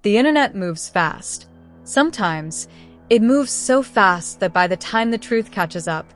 The internet moves fast. Sometimes, it moves so fast that by the time the truth catches up,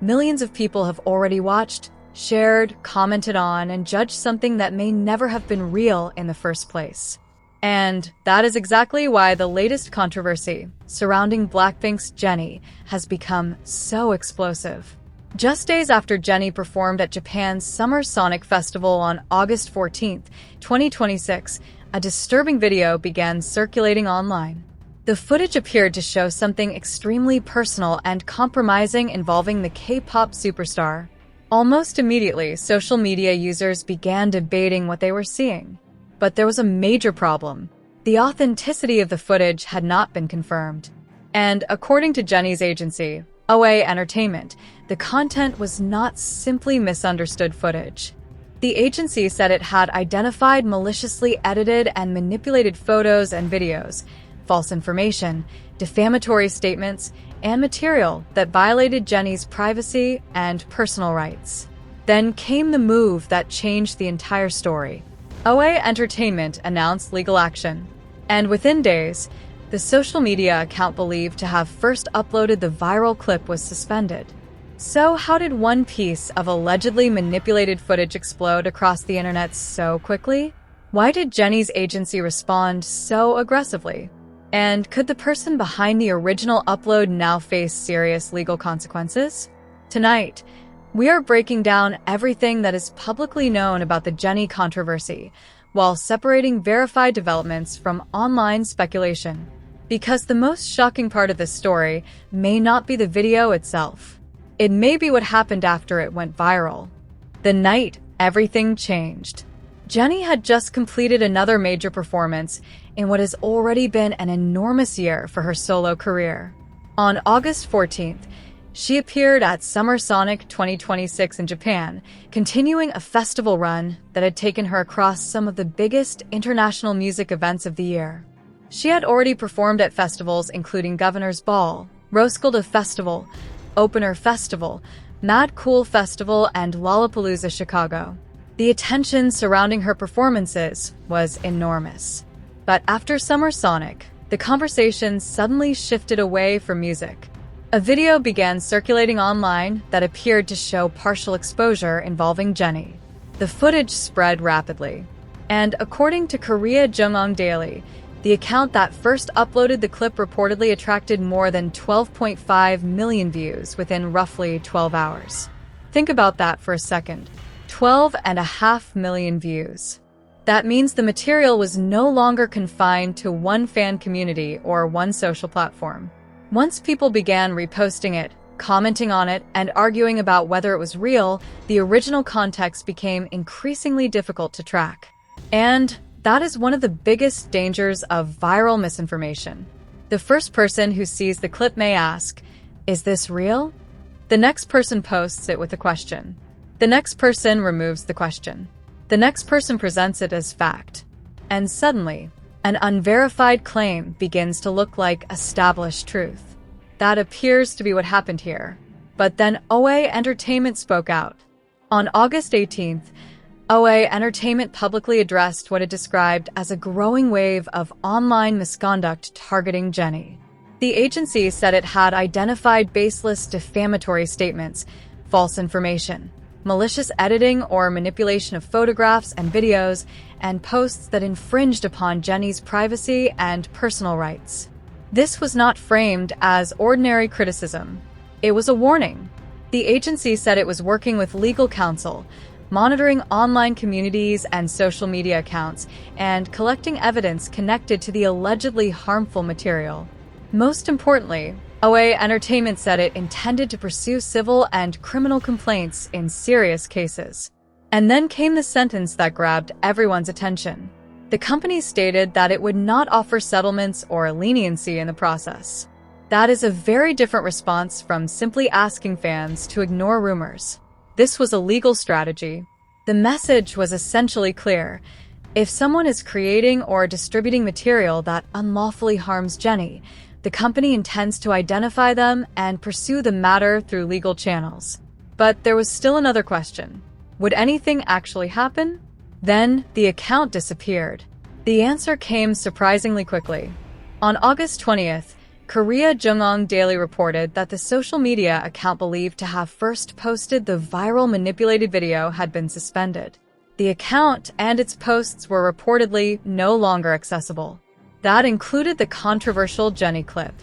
millions of people have already watched, shared, commented on, and judged something that may never have been real in the first place. And that is exactly why the latest controversy surrounding BLACKPINK's Jennie has become so explosive. Just days after Jennie performed at Japan's Summer Sonic Festival on August 14, 2026, a disturbing video began circulating online. The footage appeared to show something extremely personal and compromising involving the K-pop superstar. Almost immediately, social media users began debating what they were seeing. But there was a major problem. The authenticity of the footage had not been confirmed. And according to Jennie's agency, OA Entertainment, the content was not simply misunderstood footage. The agency said it had identified maliciously edited and manipulated photos and videos, false information, defamatory statements, and material that violated Jennie's privacy and personal rights. Then came the move that changed the entire story. OA Entertainment announced legal action, and within days, the social media account believed to have first uploaded the viral clip was suspended. So how did one piece of allegedly manipulated footage explode across the internet so quickly? Why did Jennie's agency respond so aggressively? And could the person behind the original upload now face serious legal consequences? Tonight, we are breaking down everything that is publicly known about the Jennie controversy, while separating verified developments from online speculation. Because the most shocking part of this story may not be the video itself. It may be what happened after it went viral. The night everything changed. Jennie had just completed another major performance in what has already been an enormous year for her solo career. On August 14th, she appeared at Summer Sonic 2026 in Japan, continuing a festival run that had taken her across some of the biggest international music events of the year. She had already performed at festivals including Governor's Ball, Roskilde Festival, Opener Festival, Mad Cool Festival, and Lollapalooza Chicago. The attention surrounding her performances was enormous. But after Summer Sonic, the conversation suddenly shifted away from music. A video began circulating online that appeared to show partial exposure involving Jennie. The footage spread rapidly, and according to Korea Jongong Daily, the account that first uploaded the clip reportedly attracted more than 12.5 million views within roughly 12 hours. Think about that for a second. 12.5 million views. That means the material was no longer confined to one fan community or one social platform. Once people began reposting it, commenting on it, and arguing about whether it was real, the original context became increasingly difficult to track. And that is one of the biggest dangers of viral misinformation. The first person who sees the clip may ask, "Is this real?" The next person posts it with a question. The next person removes the question. The next person presents it as fact. And suddenly, an unverified claim begins to look like established truth. That appears to be what happened here. But then OA Entertainment spoke out. On August 18th, OA Entertainment publicly addressed what it described as a growing wave of online misconduct targeting Jennie. The agency said it had identified baseless defamatory statements, false information, malicious editing or manipulation of photographs and videos, and posts that infringed upon Jennie's privacy and personal rights. This was not framed as ordinary criticism. It was a warning. The agency said it was working with legal counsel, monitoring online communities and social media accounts, and collecting evidence connected to the allegedly harmful material. Most importantly, OA Entertainment said it intended to pursue civil and criminal complaints in serious cases. And then came the sentence that grabbed everyone's attention. The company stated that it would not offer settlements or leniency in the process. That is a very different response from simply asking fans to ignore rumors. This was a legal strategy. The message was essentially clear. If someone is creating or distributing material that unlawfully harms Jennie, the company intends to identify them and pursue the matter through legal channels. But there was still another question. Would anything actually happen? Then the account disappeared. The answer came surprisingly quickly. On August 20th, Korea Jungong Daily reported that the social media account believed to have first posted the viral manipulated video had been suspended. The account and its posts were reportedly no longer accessible. That included the controversial Jennie clip.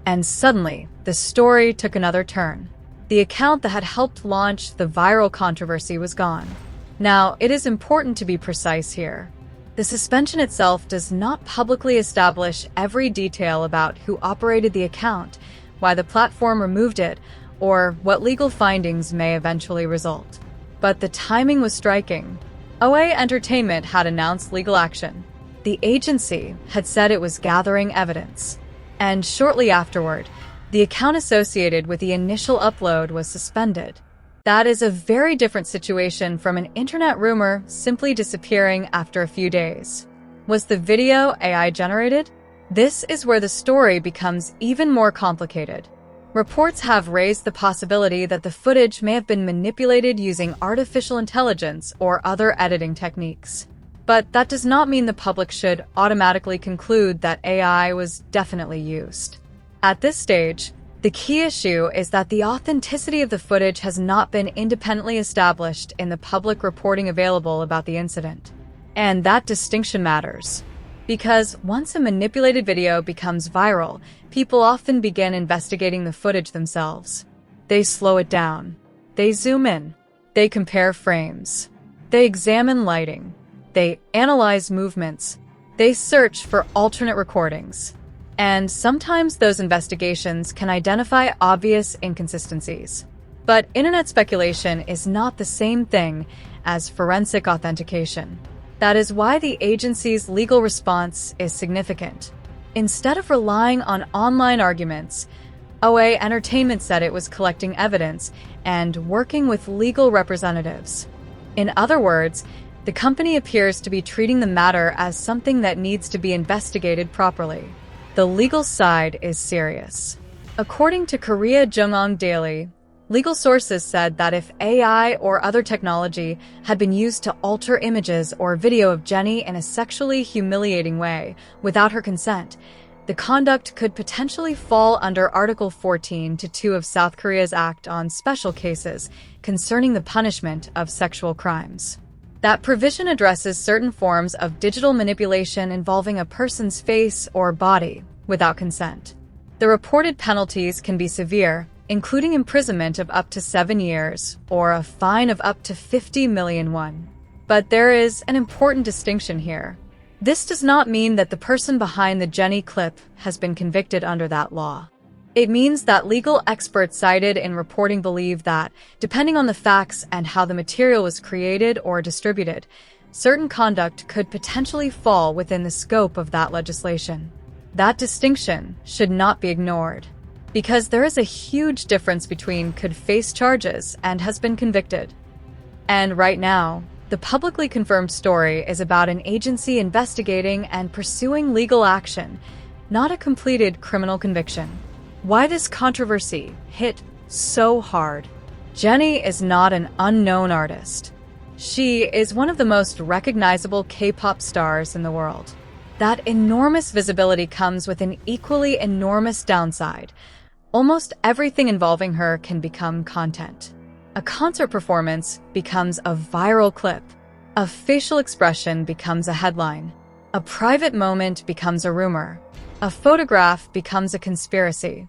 And suddenly, the story took another turn. The account that had helped launch the viral controversy was gone. Now, it is important to be precise here. The suspension itself does not publicly establish every detail about who operated the account, why the platform removed it, or what legal findings may eventually result. But the timing was striking. OA Entertainment had announced legal action. The agency had said it was gathering evidence. And shortly afterward, the account associated with the initial upload was suspended. That is a very different situation from an internet rumor simply disappearing after a few days. Was the video AI generated? This is where the story becomes even more complicated. Reports have raised the possibility that the footage may have been manipulated using artificial intelligence or other editing techniques. But that does not mean the public should automatically conclude that AI was definitely used. At this stage, the key issue is that the authenticity of the footage has not been independently established in the public reporting available about the incident. And that distinction matters. Because once a manipulated video becomes viral, people often begin investigating the footage themselves. They slow it down. They zoom in. They compare frames. They examine lighting. They analyze movements. They search for alternate recordings. And sometimes those investigations can identify obvious inconsistencies. But internet speculation is not the same thing as forensic authentication. That is why the agency's legal response is significant. Instead of relying on online arguments, OA Entertainment said it was collecting evidence and working with legal representatives. In other words, the company appears to be treating the matter as something that needs to be investigated properly. The legal side is serious. According to Korea Jungong Daily, legal sources said that if AI or other technology had been used to alter images or video of Jennie in a sexually humiliating way without her consent, the conduct could potentially fall under Article 14-2 of South Korea's Act on Special Cases concerning the punishment of sexual crimes. That provision addresses certain forms of digital manipulation involving a person's face or body without consent. The reported penalties can be severe, including imprisonment of up to 7 years or a fine of up to 50 million won. But there is an important distinction here. This does not mean that the person behind the Jennie clip has been convicted under that law. It means that legal experts cited in reporting believe that, depending on the facts and how the material was created or distributed, certain conduct could potentially fall within the scope of that legislation. That distinction should not be ignored, because there is a huge difference between could face charges and has been convicted. And right now, the publicly confirmed story is about an agency investigating and pursuing legal action, not a completed criminal conviction. Why this controversy hit so hard? Jennie is not an unknown artist. She is one of the most recognizable K-pop stars in the world. That enormous visibility comes with an equally enormous downside. Almost everything involving her can become content. A concert performance becomes a viral clip. A facial expression becomes a headline. A private moment becomes a rumor. A photograph becomes a conspiracy.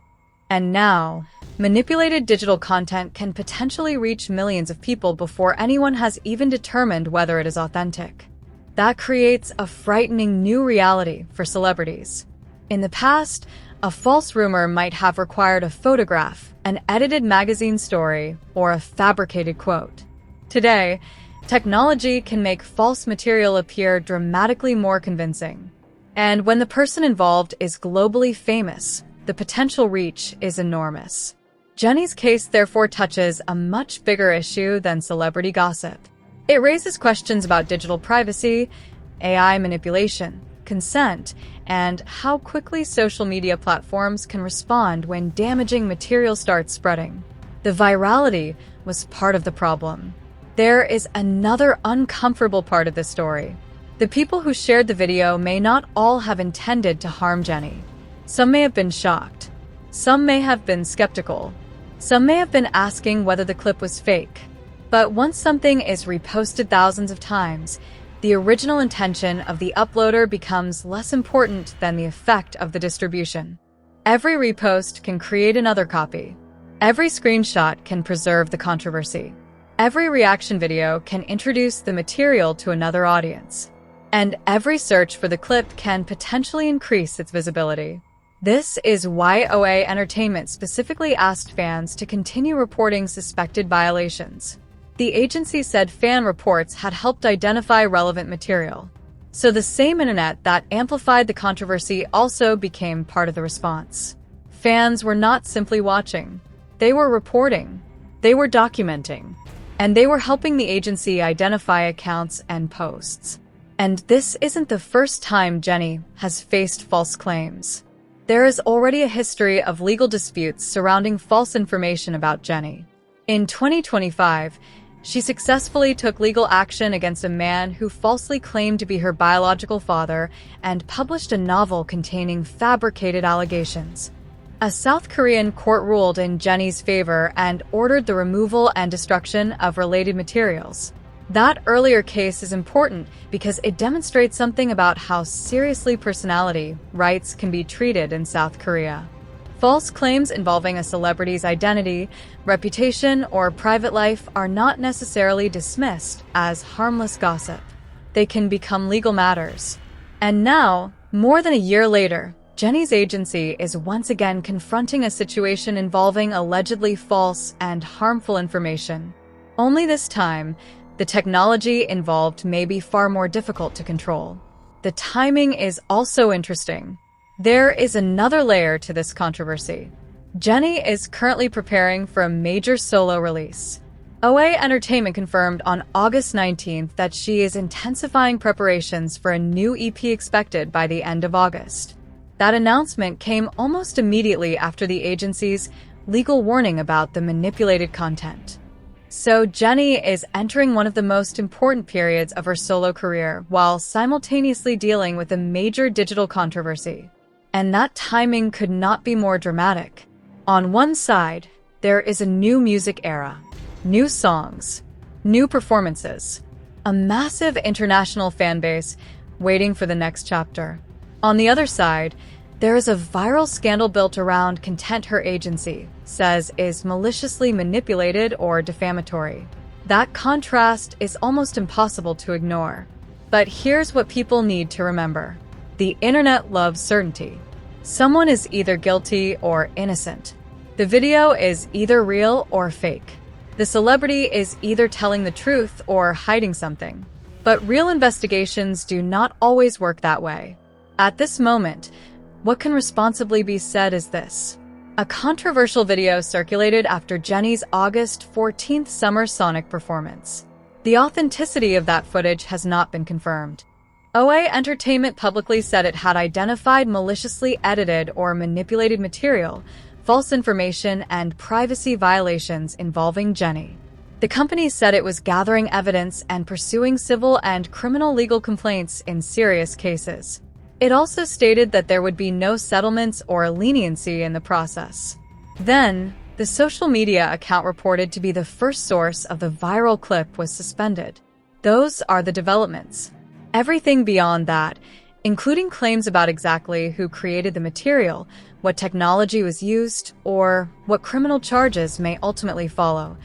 And now, manipulated digital content can potentially reach millions of people before anyone has even determined whether it is authentic. That creates a frightening new reality for celebrities. In the past, a false rumor might have required a photograph, an edited magazine story, or a fabricated quote. Today, technology can make false material appear dramatically more convincing. And when the person involved is globally famous, the potential reach is enormous. Jennie's case therefore touches a much bigger issue than celebrity gossip. It raises questions about digital privacy, AI manipulation, consent, and how quickly social media platforms can respond when damaging material starts spreading. The virality was part of the problem. There is another uncomfortable part of this story. The people who shared the video may not all have intended to harm Jennie. Some may have been shocked. Some may have been skeptical. Some may have been asking whether the clip was fake. But once something is reposted thousands of times, the original intention of the uploader becomes less important than the effect of the distribution. Every repost can create another copy. Every screenshot can preserve the controversy. Every reaction video can introduce the material to another audience. And every search for the clip can potentially increase its visibility. This is why OA Entertainment specifically asked fans to continue reporting suspected violations. The agency said fan reports had helped identify relevant material. So the same internet that amplified the controversy also became part of the response. Fans were not simply watching. They were reporting. They were documenting. And they were helping the agency identify accounts and posts. And this isn't the first time Jennie has faced false claims. There is already a history of legal disputes surrounding false information about Jennie. In 2025, she successfully took legal action against a man who falsely claimed to be her biological father and published a novel containing fabricated allegations. A South Korean court ruled in Jennie's favor and ordered the removal and destruction of related materials. That earlier case is important because it demonstrates something about how seriously personality rights can be treated in South Korea. False claims involving a celebrity's identity, reputation, or private life are not necessarily dismissed as harmless gossip. They can become legal matters. And now, more than a year later, Jennie's agency is once again confronting a situation involving allegedly false and harmful information. Only this time, the technology involved may be far more difficult to control. The timing is also interesting. There is another layer to this controversy. Jennie is currently preparing for a major solo release. OA Entertainment confirmed on August 19th that she is intensifying preparations for a new EP expected by the end of August. That announcement came almost immediately after the agency's legal warning about the manipulated content. So Jennie is entering one of the most important periods of her solo career while simultaneously dealing with a major digital controversy. And that timing could not be more dramatic. On one side, there is a new music era, new songs, new performances, a massive international fan base waiting for the next chapter. On the other side, there is a viral scandal built around content her agency says is maliciously manipulated or defamatory. That contrast is almost impossible to ignore. But here's what people need to remember. The internet loves certainty. Someone is either guilty or innocent. The video is either real or fake. The celebrity is either telling the truth or hiding something. But real investigations do not always work that way. At this moment, what can responsibly be said is this. A controversial video circulated after Jennie's August 14th Summer Sonic performance. The authenticity of that footage has not been confirmed. OA Entertainment publicly said it had identified maliciously edited or manipulated material, false information, and privacy violations involving Jennie. The company said it was gathering evidence and pursuing civil and criminal legal complaints in serious cases. It also stated that there would be no settlements or leniency in the process. Then, the social media account reported to be the first source of the viral clip was suspended. Those are the developments. Everything beyond that, including claims about exactly who created the material, what technology was used, or what criminal charges may ultimately follow,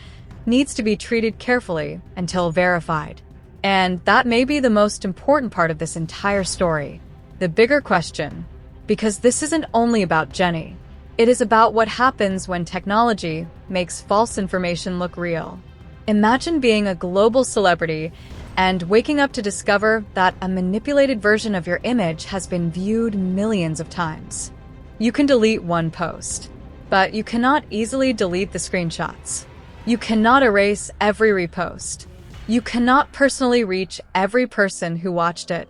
needs to be treated carefully until verified. And that may be the most important part of this entire story. The bigger question, because this isn't only about Jennie. It is about what happens when technology makes false information look real. Imagine being a global celebrity and waking up to discover that a manipulated version of your image has been viewed millions of times. You can delete one post, but you cannot easily delete the screenshots. You cannot erase every repost. You cannot personally reach every person who watched it.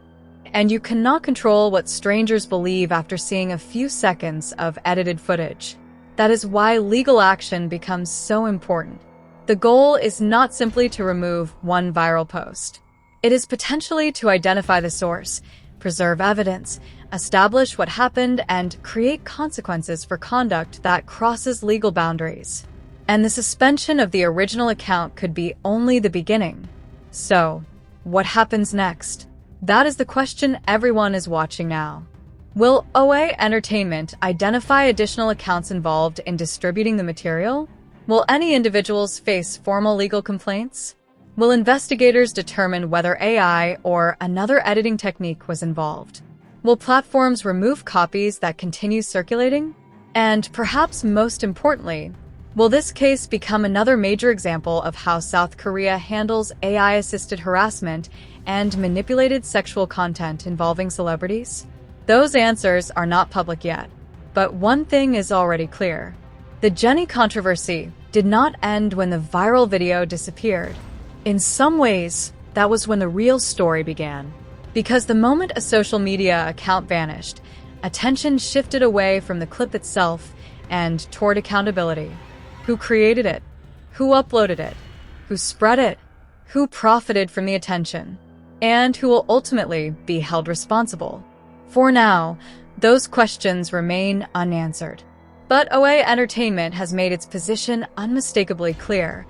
And you cannot control what strangers believe after seeing a few seconds of edited footage. That is why legal action becomes so important. The goal is not simply to remove one viral post. It is potentially to identify the source, preserve evidence, establish what happened, and create consequences for conduct that crosses legal boundaries. And the suspension of the original account could be only the beginning. So, what happens next? That is the question everyone is watching now. Will OA Entertainment identify additional accounts involved in distributing the material? Will any individuals face formal legal complaints? Will investigators determine whether AI or another editing technique was involved? Will platforms remove copies that continue circulating? And perhaps most importantly, will this case become another major example of how South Korea handles AI-assisted harassment and manipulated sexual content involving celebrities? Those answers are not public yet, but one thing is already clear. The Jennie controversy did not end when the viral video disappeared. In some ways, that was when the real story began. Because the moment a social media account vanished, attention shifted away from the clip itself and toward accountability. Who created it? Who uploaded it? Who spread it? Who profited from the attention? And who will ultimately be held responsible? For now, those questions remain unanswered. But OA Entertainment has made its position unmistakably clear.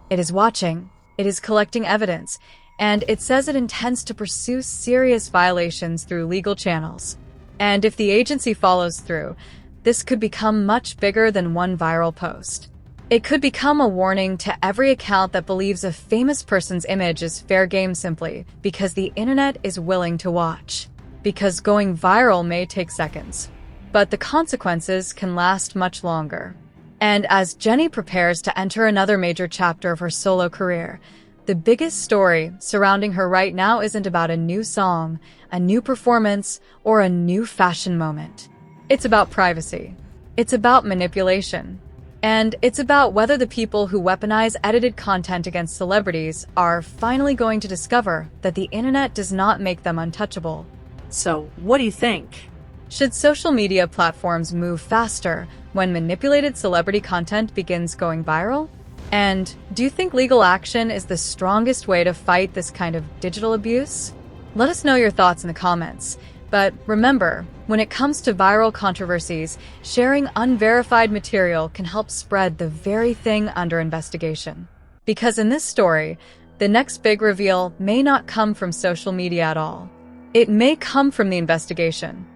It is watching, it is collecting evidence, and it says it intends to pursue serious violations through legal channels. And if the agency follows through, this could become much bigger than one viral post. It could become a warning to every account that believes a famous person's image is fair game simply because the internet is willing to watch. Because going viral may take seconds, but the consequences can last much longer. And as Jennie prepares to enter another major chapter of her solo career, the biggest story surrounding her right now isn't about a new song, a new performance, or a new fashion moment. It's about privacy. It's about manipulation. And it's about whether the people who weaponize edited content against celebrities are finally going to discover that the internet does not make them untouchable. So, what do you think? Should social media platforms move faster when manipulated celebrity content begins going viral? And do you think legal action is the strongest way to fight this kind of digital abuse? Let us know your thoughts in the comments. But remember, when it comes to viral controversies, sharing unverified material can help spread the very thing under investigation. Because in this story, the next big reveal may not come from social media at all. It may come from the investigation.